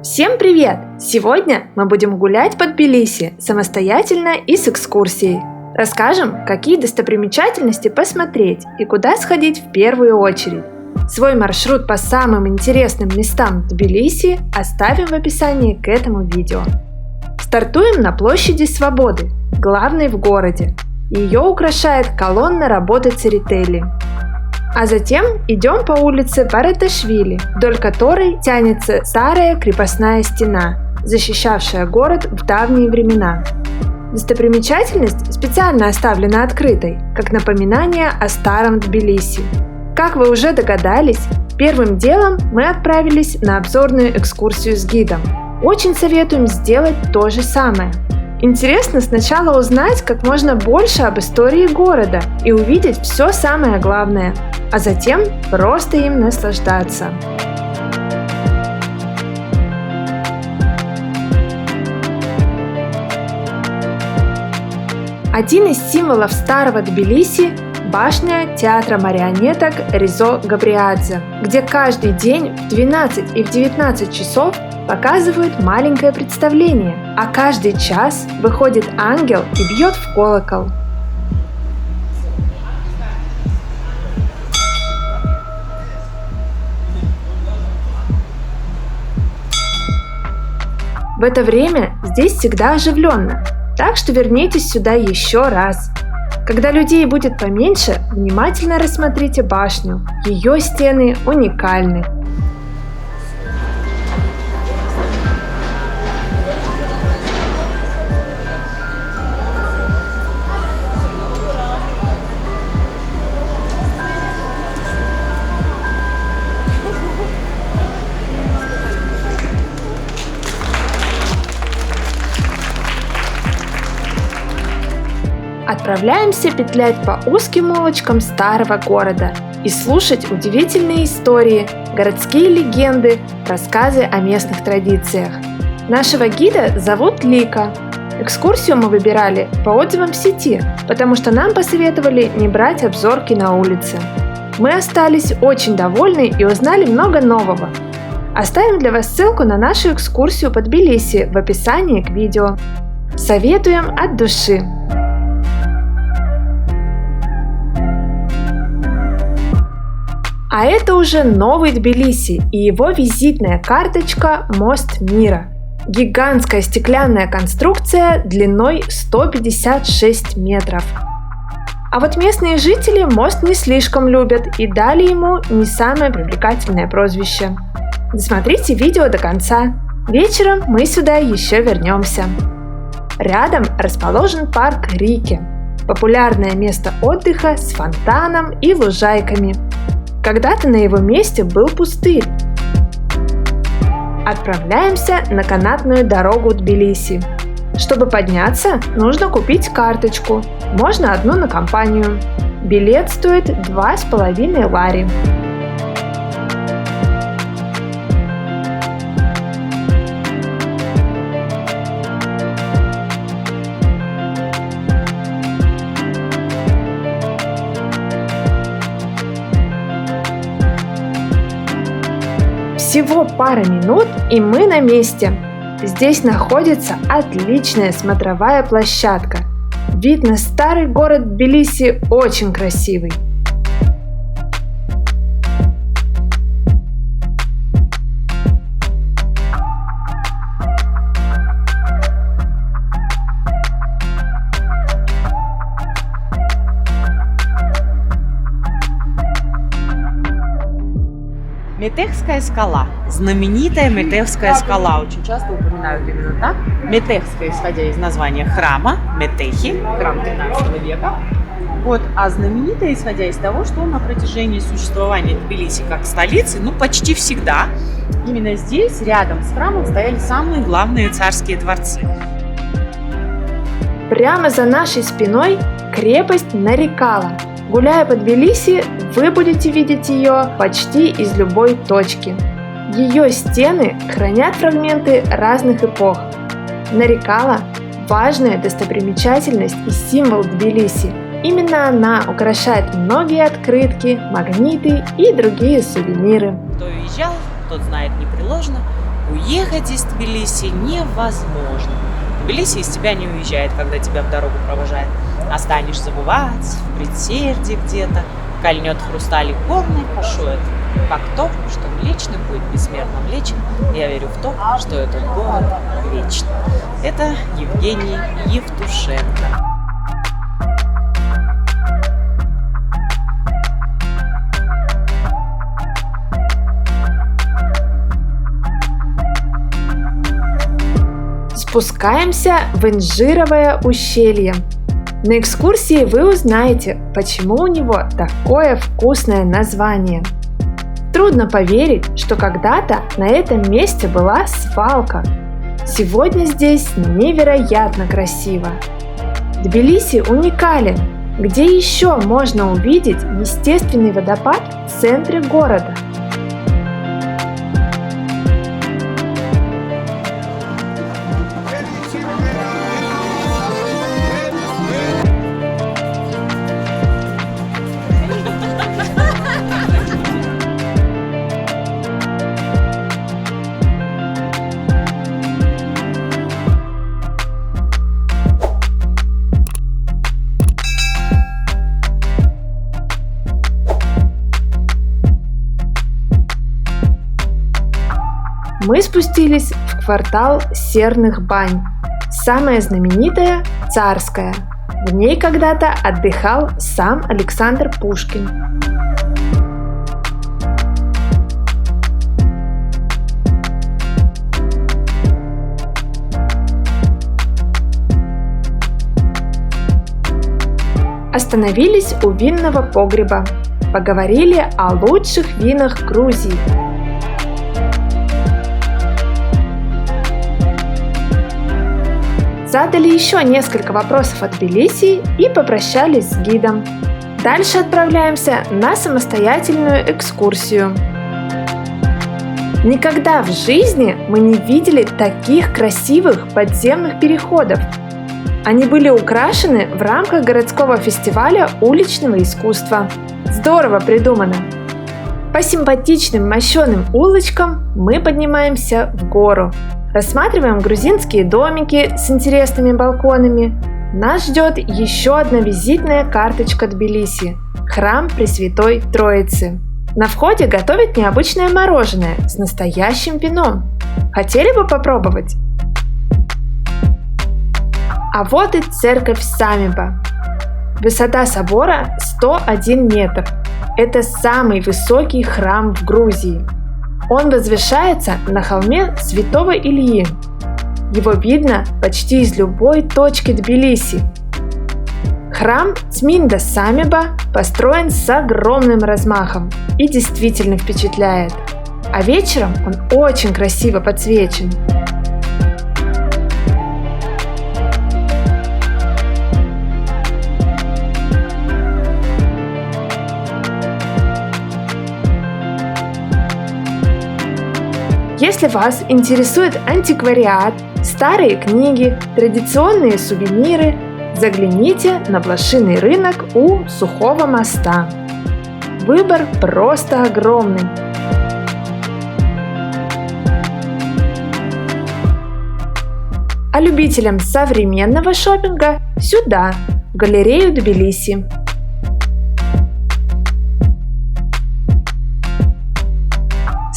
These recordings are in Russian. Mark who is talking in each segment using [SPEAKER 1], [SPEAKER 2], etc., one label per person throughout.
[SPEAKER 1] Всем привет! Сегодня мы будем гулять по Тбилиси самостоятельно и с экскурсией. Расскажем, какие достопримечательности посмотреть и куда сходить в первую очередь. Свой маршрут по самым интересным местам Тбилиси оставим в описании к этому видео. Стартуем на площади Свободы, главной в городе. Ее украшает колонна работы Церетели. А затем идем по улице Бараташвили, вдоль которой тянется старая крепостная стена, защищавшая город в давние времена. Достопримечательность специально оставлена открытой, как напоминание о старом Тбилиси. Как вы уже догадались, первым делом мы отправились на обзорную экскурсию с гидом. Очень советуем сделать то же самое. Интересно сначала узнать как можно больше об истории города и увидеть все самое главное, а затем просто им наслаждаться. Один из символов старого Тбилиси – башня театра марионеток Резо Габриадзе, где каждый день в 12 и в 19 часов показывают маленькое представление, а каждый час выходит ангел и бьет в колокол. В это время здесь всегда оживленно, так что вернитесь сюда еще раз. Когда людей будет поменьше, внимательно рассмотрите башню, ее стены уникальны. Отправляемся петлять по узким улочкам старого города и слушать удивительные истории, городские легенды, рассказы о местных традициях. Нашего гида зовут Лика. Экскурсию мы выбирали по отзывам в сети, потому что нам посоветовали не брать обзорки на улице. Мы остались очень довольны и узнали много нового. Оставим для вас ссылку на нашу экскурсию по Тбилиси в описании к видео. Советуем от души! А это уже новый Тбилиси и его визитная карточка «Мост мира». Гигантская стеклянная конструкция длиной 156 метров. А вот местные жители мост не слишком любят и дали ему не самое привлекательное прозвище. Досмотрите видео до конца. Вечером мы сюда еще вернемся. Рядом расположен парк Рики. Популярное место отдыха с фонтаном и лужайками. Когда-то на его месте был пустырь. Отправляемся на канатную дорогу Тбилиси. Чтобы подняться, нужно купить карточку, можно одну на компанию. Билет стоит 2,5 лари. Всего пара минут, и мы на месте. Здесь находится отличная смотровая площадка. Вид на старый город Тбилиси очень красивый.
[SPEAKER 2] Метехская скала. Знаменитая Метехская скала. Очень часто упоминают именно так. Метехская, исходя из названия храма, Метехи, храм 13 века. Вот, а знаменитая, исходя из того, что на протяжении существования Тбилиси как столицы, почти всегда, именно здесь, рядом с храмом, стояли самые главные царские дворцы.
[SPEAKER 1] Прямо за нашей спиной крепость Нарикала. Гуляя по Тбилиси, вы будете видеть ее почти из любой точки. Ее стены хранят фрагменты разных эпох. Нарикала – важная достопримечательность и символ Тбилиси. Именно она украшает многие открытки, магниты и другие сувениры.
[SPEAKER 2] Кто уезжал, тот знает непреложно. Уехал уехать из Тбилиси невозможно. Тбилиси из тебя не уезжает, когда тебя в дорогу провожает. А станешь забывать, в предсердии где-то, кольнет хрусталик горный, пошует. Как то, что Млечный будет бессмертно млечен, я верю в то, что этот город вечный. Это Евгений Евтушенко.
[SPEAKER 1] Спускаемся в Инжировое ущелье. На экскурсии вы узнаете, почему у него такое вкусное название. Трудно поверить, что когда-то на этом месте была свалка. Сегодня здесь невероятно красиво. Тбилиси уникален. Где еще можно увидеть естественный водопад в центре города? Мы спустились в квартал Серных бань. Самая знаменитая – Царская. В ней когда-то отдыхал сам Александр Пушкин. Остановились у винного погреба. Поговорили о лучших винах Грузии. Задали еще несколько вопросов о Тбилиси и попрощались с гидом. Дальше отправляемся на самостоятельную экскурсию. Никогда в жизни мы не видели таких красивых подземных переходов. Они были украшены в рамках городского фестиваля уличного искусства. Здорово придумано! По симпатичным мощеным улочкам мы поднимаемся в гору. Рассматриваем грузинские домики с интересными балконами. Нас ждет еще одна визитная карточка Тбилиси – храм Пресвятой Троицы. На входе готовят необычное мороженое с настоящим вином. Хотели бы попробовать? А вот и церковь Самиба. Высота собора 101 метр. Это самый высокий храм в Грузии. Он возвышается на холме Святого Ильи. Его видно почти из любой точки Тбилиси. Храм Цминда Самиба построен с огромным размахом и действительно впечатляет. А вечером он очень красиво подсвечен. Если вас интересует антиквариат, старые книги, традиционные сувениры, загляните на блошиный рынок у Сухого моста. Выбор просто огромный. А любителям современного шопинга сюда, в галерею Тбилиси.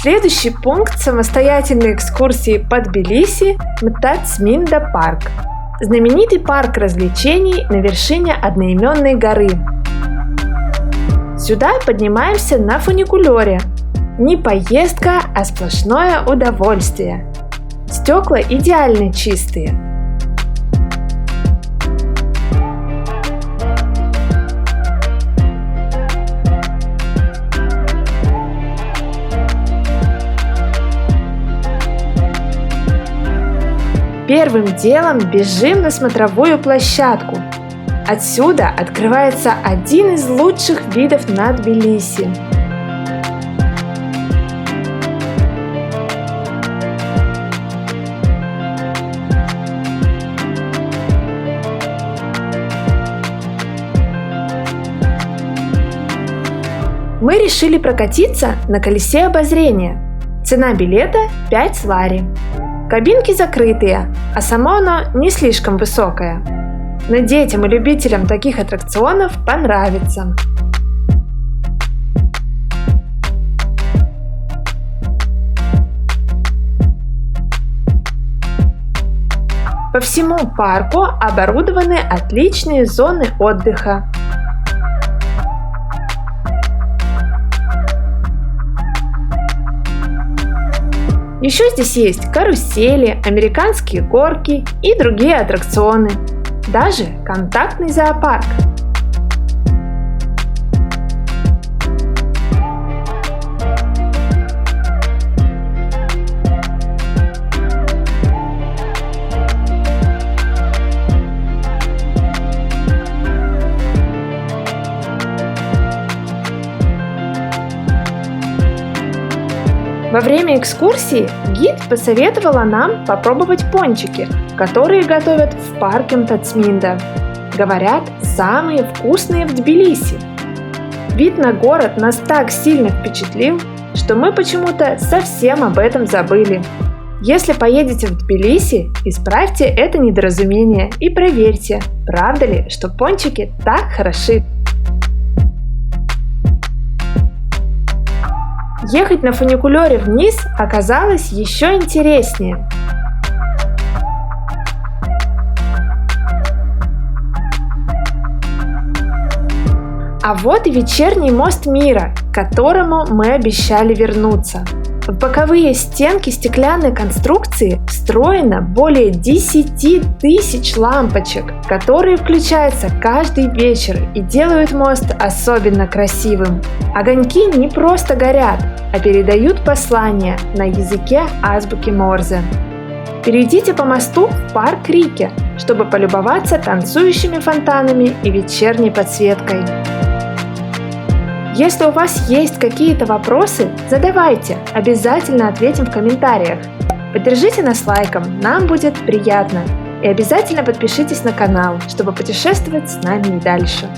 [SPEAKER 1] Следующий пункт самостоятельной экскурсии по Тбилиси – Мтацминда парк. Знаменитый парк развлечений на вершине одноименной горы. Сюда поднимаемся на фуникулере. Не поездка, а сплошное удовольствие. Стекла идеально чистые. Первым делом бежим на смотровую площадку. Отсюда открывается один из лучших видов на Тбилиси. Мы решили прокатиться на колесе обозрения. Цена билета 5 лари. Кабинки закрытые, а само оно не слишком высокое. Но детям и любителям таких аттракционов понравится. По всему парку оборудованы отличные зоны отдыха. Еще здесь есть карусели, американские горки и другие аттракционы. Даже контактный зоопарк. Во время экскурсии гид посоветовала нам попробовать пончики, которые готовят в парке Мтацминда. Говорят, самые вкусные в Тбилиси. Вид на город нас так сильно впечатлил, что мы почему-то совсем об этом забыли. Если поедете в Тбилиси, исправьте это недоразумение и проверьте, правда ли, что пончики так хороши. Ехать на фуникулере вниз оказалось еще интереснее. А вот и вечерний мост мира, к которому мы обещали вернуться. В боковые стенки стеклянной конструкции встроено более 10 тысяч лампочек, которые включаются каждый вечер и делают мост особенно красивым. Огоньки не просто горят, а передают послание на языке азбуки Морзе. Перейдите по мосту в парк Рике, чтобы полюбоваться танцующими фонтанами и вечерней подсветкой. Если у вас есть какие-то вопросы, задавайте, обязательно ответим в комментариях. Поддержите нас лайком, нам будет приятно. И обязательно подпишитесь на канал, чтобы путешествовать с нами и дальше.